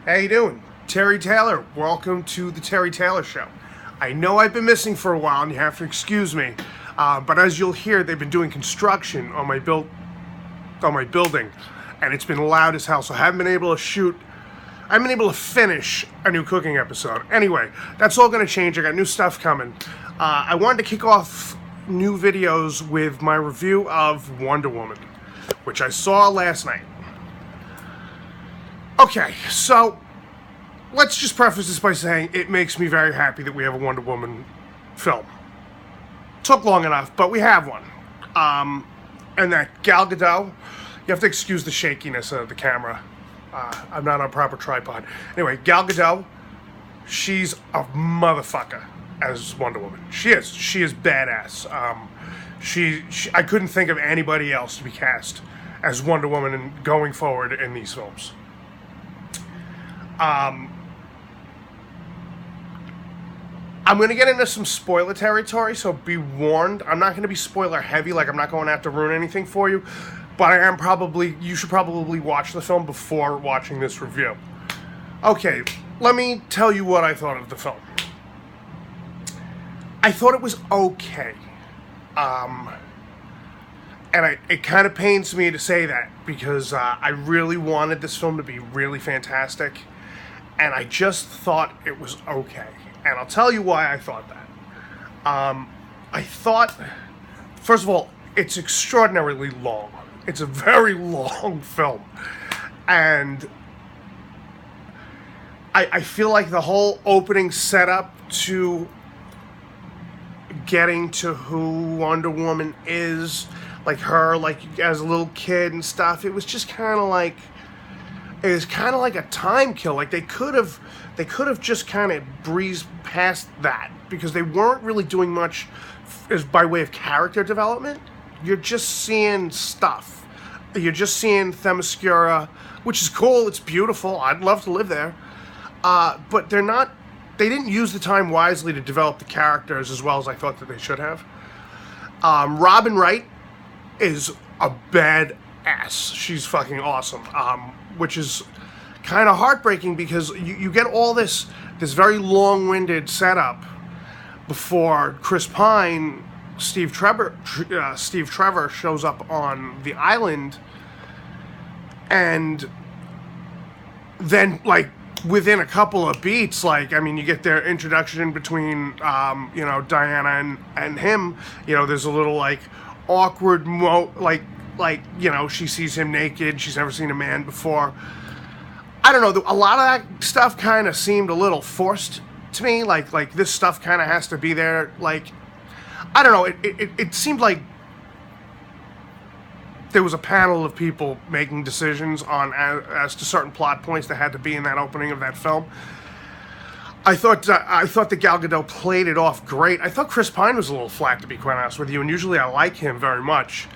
How you doing? Terry Taylor. Welcome to the Terry Taylor Show. I know I've been missing for a while, and you have to excuse me. But as you'll hear, they've been doing construction on my building, and it's been loud as hell. So I haven't been able to shoot. I haven't been able to finish a new cooking episode. Anyway, that's all going to change. I got new stuff coming. I wanted to kick off new videos with my review of Wonder Woman, which I saw last night. Okay, so let's just preface this by saying it makes me very happy that we have a Wonder Woman film. Took long enough, but we have one. And that Gal Gadot, you have to excuse the shakiness of the camera. I'm not on a proper tripod. Anyway, Gal Gadot, she's a motherfucker as Wonder Woman. She is badass. I couldn't think of anybody else to be cast as Wonder Woman and going forward in these films. I'm going to get into some spoiler territory, so be warned. I'm not going to be spoiler heavy, like I'm not going to have to ruin anything for you, but you should probably watch the film before watching this review. Okay, let me tell you what I thought of the film. I thought it was okay. And it kind of pains me to say that, because I really wanted this film to be really fantastic, and I just thought it was okay. And I'll tell you why I thought that. I thought, first of all, it's extraordinarily long. It's a very long film. And I feel like the whole opening setup to getting to who Wonder Woman is, like her, like as a little kid and stuff, it was just kind of like, it was kind of like a time kill. Like they could have just kind of breezed past that, because they weren't really doing much as by way of character development. You're just seeing stuff. You're just seeing Themyscira, which is cool. It's beautiful. I'd love to live there. But they didn't use the time wisely to develop the characters as well as I thought that they should have. Robin Wright is a badass. She's fucking awesome. Which is kind of heartbreaking, because you get all this very long-winded setup before Chris Pine, Steve Trevor shows up on the island, and then like within a couple of beats, like, I mean, you get their introduction between Diana and him. There's a little like awkward she sees him naked. She's never seen a man before. I don't know. A lot of that stuff kind of seemed a little forced to me. Like this stuff kind of has to be there. Like, I don't know. It seemed like there was a panel of people making decisions on as to certain plot points that had to be in that opening of that film. I thought that Gal Gadot played it off great. I thought Chris Pine was a little flat, to be quite honest with you, and usually I like him very much.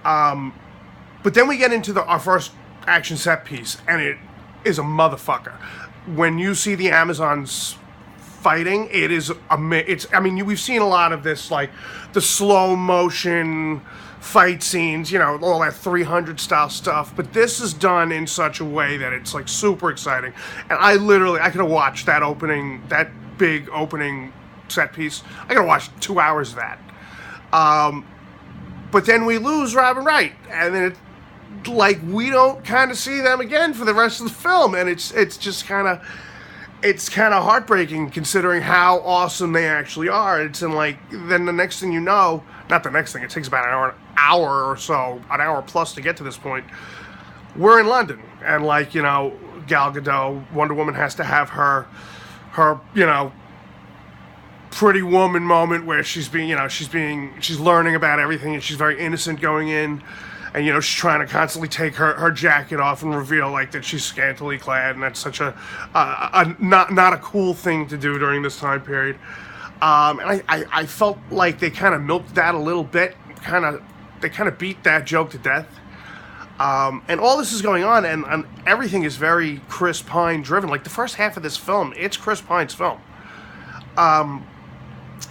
But then we get into our first action set piece, and it is a motherfucker. When you see the Amazons fighting, we've seen a lot of this, like the slow motion fight scenes, all that 300 style stuff, but this is done in such a way that it's like super exciting. And I could have watched that big opening set piece. I could have watched 2 hours of that. But then we lose Robin Wright, and then we don't kind of see them again for the rest of the film, and it's kind of heartbreaking, considering how awesome they actually are. It's in then the next thing you know, not the next thing, it takes about an hour or so, an hour plus to get to this point. We're in London, and Gal Gadot, Wonder Woman, has to have her Pretty Woman moment where she's learning about everything, and she's very innocent going in, and she's trying to constantly take her jacket off and reveal that she's scantily clad, and that's such a not a cool thing to do during this time period. And I felt like they kind of milked that a little bit, they kind of beat that joke to death. And all this is going on, and everything is very Chris Pine driven. Like the first half of this film, it's Chris Pine's film.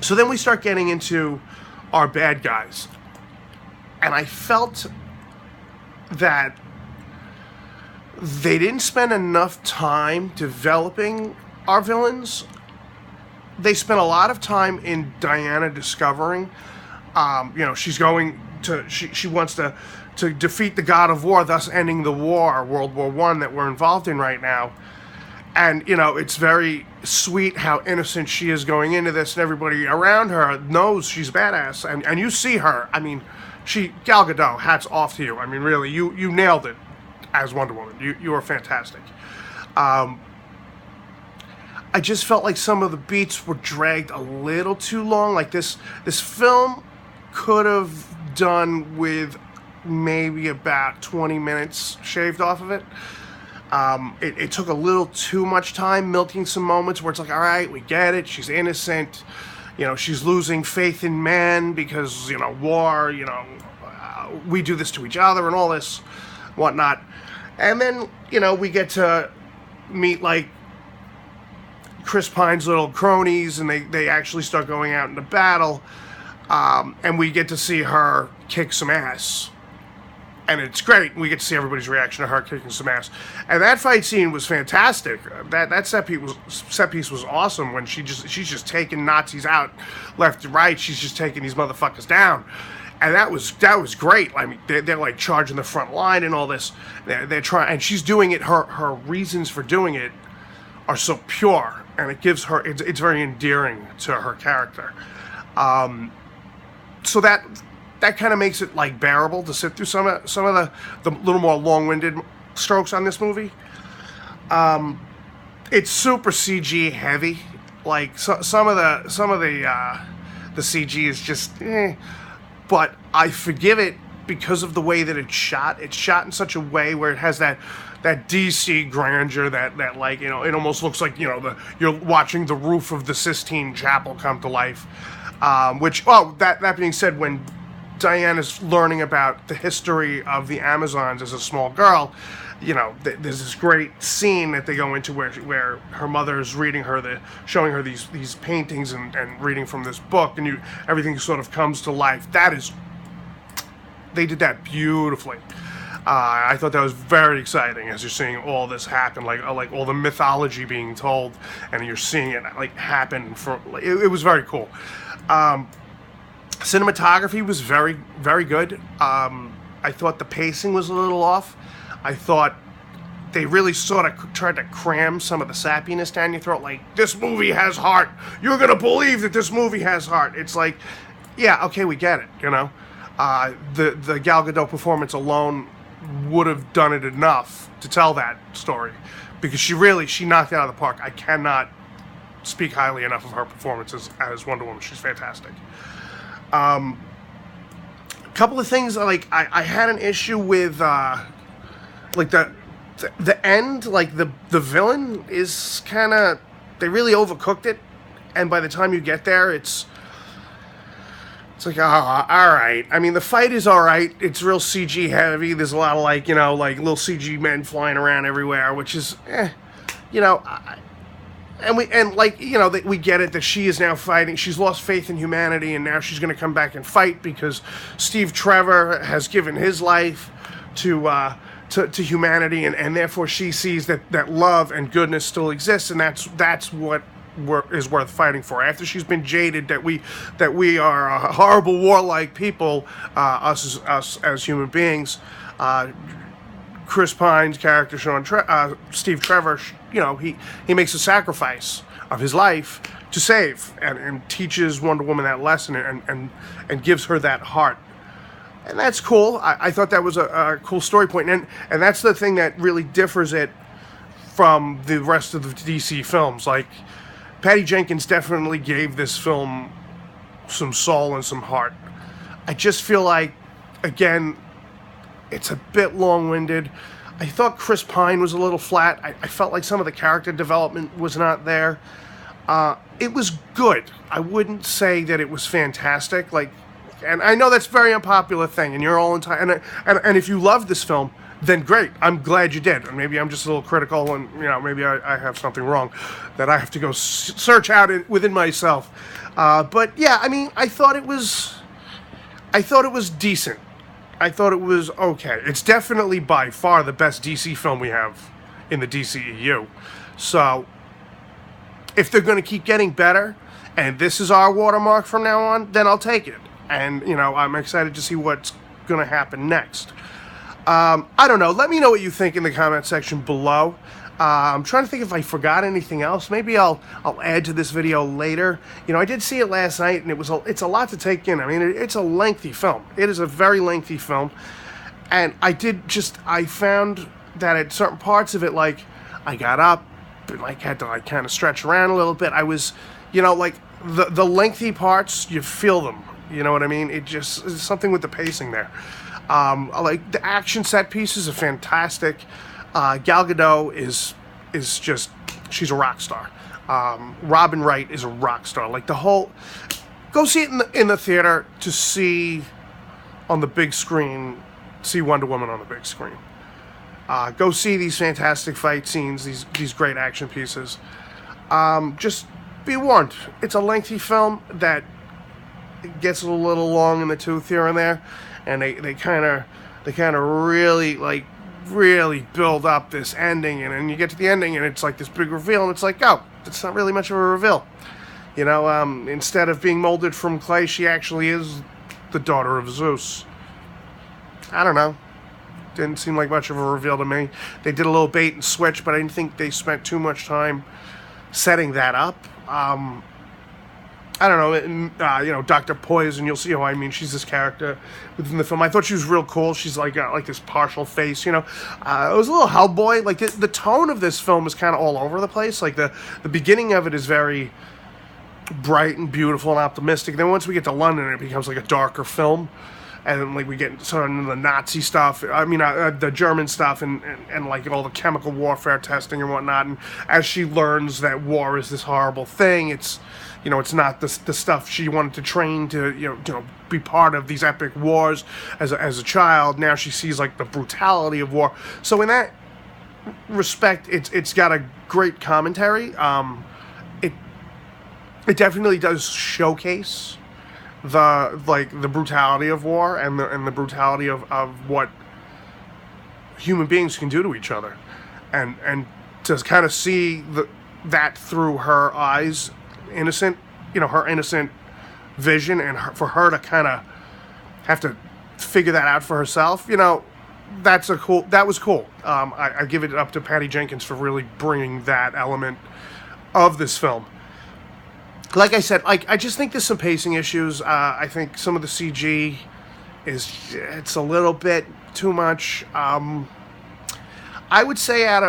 So then we start getting into our bad guys. And I felt that they didn't spend enough time developing our villains. They spent a lot of time in Diana discovering, she's going to, she wants to defeat the God of War, thus ending the war, World War I, that we're involved in right now. And, it's very sweet how innocent she is going into this, and everybody around her knows she's badass. And you see her, I mean, Gal Gadot, hats off to you. I mean, really, you nailed it as Wonder Woman. You were fantastic. I just felt like some of the beats were dragged a little too long. Like this film could have done with maybe about 20 minutes shaved off of it. It took a little too much time milking some moments where it's like, all right, we get it. She's innocent. She's losing faith in man because, war, we do this to each other and all this, whatnot. And then, we get to meet, like, Chris Pine's little cronies, and they actually start going out into battle. And we get to see her kick some ass. And it's great. We get to see everybody's reaction to her kicking some ass. And that fight scene was fantastic. That set piece was awesome when she's just taking Nazis out left and right. She's just taking these motherfuckers down. And that was great. I mean, they're like charging the front line and all this. They're trying, and she's doing it. Her reasons for doing it are so pure, and it gives her. It's very endearing to her character. So that kind of makes it like bearable to sit through some of the little more long-winded strokes on this movie. It's super CG heavy. Like some of the CG is just but I forgive it because of the way that it's shot. It's shot in such a way where it has that DC grandeur that like, it almost looks like, you're watching the roof of the Sistine Chapel come to life. That being said, when Diana's learning about the history of the Amazons as a small girl, there's this great scene that they go into where her mother's showing her these paintings and reading from this book, and everything sort of comes to life. They did that beautifully. I thought that was very exciting as you're seeing all this happen, like all the mythology being told, and you're seeing it like happen. It was very cool. Cinematography was very, very good. I thought the pacing was a little off. I thought they really sort of tried to cram some of the sappiness down your throat. Like, this movie has heart. You're going to believe that this movie has heart. It's like, yeah, okay, we get it, The Gal Gadot performance alone would have done it enough to tell that story. Because she knocked it out of the park. I cannot speak highly enough of her performance as Wonder Woman. She's fantastic. A couple of things, like, I had an issue with, like, the end, like, the villain is kind of, they really overcooked it, and by the time you get there, it's like, alright. I mean, the fight is alright, it's real CG heavy, there's a lot of, like, like, little CG men flying around everywhere, which is, we get it that she is now fighting. She's lost faith in humanity, and now she's going to come back and fight because Steve Trevor has given his life to humanity, and therefore she sees that love and goodness still exists, and that's what is worth fighting for. After she's been jaded that we are a horrible warlike people, us as human beings. Chris Pine's character, Steve Trevor, he makes a sacrifice of his life to save and teaches Wonder Woman that lesson and gives her that heart. And that's cool. I thought that was a cool story point. And that's the thing that really differs it from the rest of the DC films. Like, Patty Jenkins definitely gave this film some soul and some heart. I just feel like, again, it's a bit long-winded. I thought Chris Pine was a little flat. I felt like some of the character development was not there. It was good. I wouldn't say that it was fantastic. And I know that's a very unpopular thing, and you're all entitled. And if you love this film, then great. I'm glad you did. And maybe I'm just a little critical, and maybe I have something wrong that I have to go search out within myself. But yeah, I mean, I thought it was decent. I thought it was okay. It's definitely by far the best DC film we have in the DCEU. So, if they're going to keep getting better, and this is our watermark from now on, then I'll take it. And, you know, I'm excited to see what's going to happen next. I don't know. Let me know what you think in the comment section below. I'm trying to think if I forgot anything else. Maybe I'll add to this video later. You know, I did see it last night, and it's a lot to take in. I mean, it's a lengthy film. It is a very lengthy film. And I found that at certain parts of it, like, I got up and, like, had to, like, kind of stretch around a little bit. I was, you know, like, the lengthy parts, you feel them. You know what I mean? It's something with the pacing there. Like, the action set pieces are fantastic. Gal Gadot is just, she's a rock star. Robin Wright is a rock star. Like, go see it in the theater to see on the big screen, see Wonder Woman on the big screen. Go see these fantastic fight scenes, these great action pieces. Just be warned, it's a lengthy film that gets a little long in the tooth here and there, and they kind of really build up this ending, and then you get to the ending and it's like this big reveal, and it's like, oh, it's not really much of a reveal. You know, instead of being molded from clay, she actually is the daughter of Zeus. I don't know. Didn't seem like much of a reveal to me. They did a little bait and switch, but I didn't think they spent too much time setting that up. I don't know, you know, Dr. Poison, you'll see how I mean. She's this character within the film. I thought she was real cool. She's like this partial face, you know. It was a little Hellboy. Like, the tone of this film is kind of all over the place. Like, the beginning of it is very bright and beautiful and optimistic. Then once we get to London, it becomes like a darker film. And then, like, we get sort of into the Nazi stuff. I mean, the German stuff, and like all the chemical warfare testing and whatnot. And as she learns that war is this horrible thing, it's, you know, it's not the stuff she wanted to train to, you know, be part of these epic wars as a child. Now she sees, like, the brutality of war. So in that respect, it's got a great commentary. It definitely does showcase the brutality of war and the brutality of what human beings can do to each other, and to kind of see that through her eyes, innocent, you know, her innocent vision, and for her to kind of have to figure that out for herself, you know, that was cool. I give it up to Patty Jenkins for really bringing that element of this film. Like I said, I just think there's some pacing issues. I think some of the CG it's a little bit too much. I would say out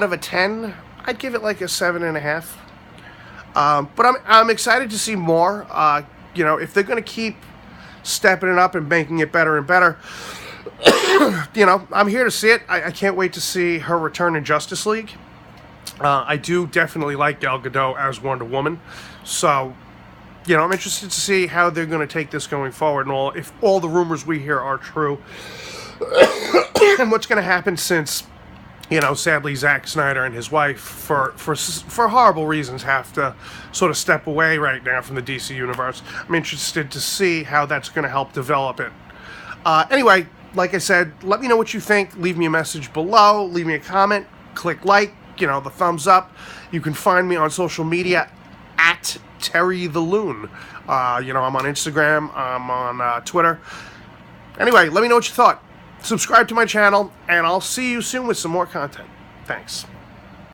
of a 10, I'd give it like a 7.5. But I'm excited to see more. You know, if they're going to keep stepping it up and making it better and better, you know, I'm here to see it. I can't wait to see her return in Justice League. I do definitely like Gal Gadot as Wonder Woman. So, you know, I'm interested to see how they're going to take this going forward, and if all the rumors we hear are true. And what's going to happen since, you know, sadly Zack Snyder and his wife, for horrible reasons, have to sort of step away right now from the DC universe. I'm interested to see how that's going to help develop it. Anyway, like I said, let me know what you think. Leave me a message below. Leave me a comment. Click like. You know, the thumbs up. You can find me on social media at Terry the Loon. You know, I'm on Instagram. I'm on Twitter. Anyway, let me know what you thought. Subscribe to my channel, and I'll see you soon with some more content. Thanks.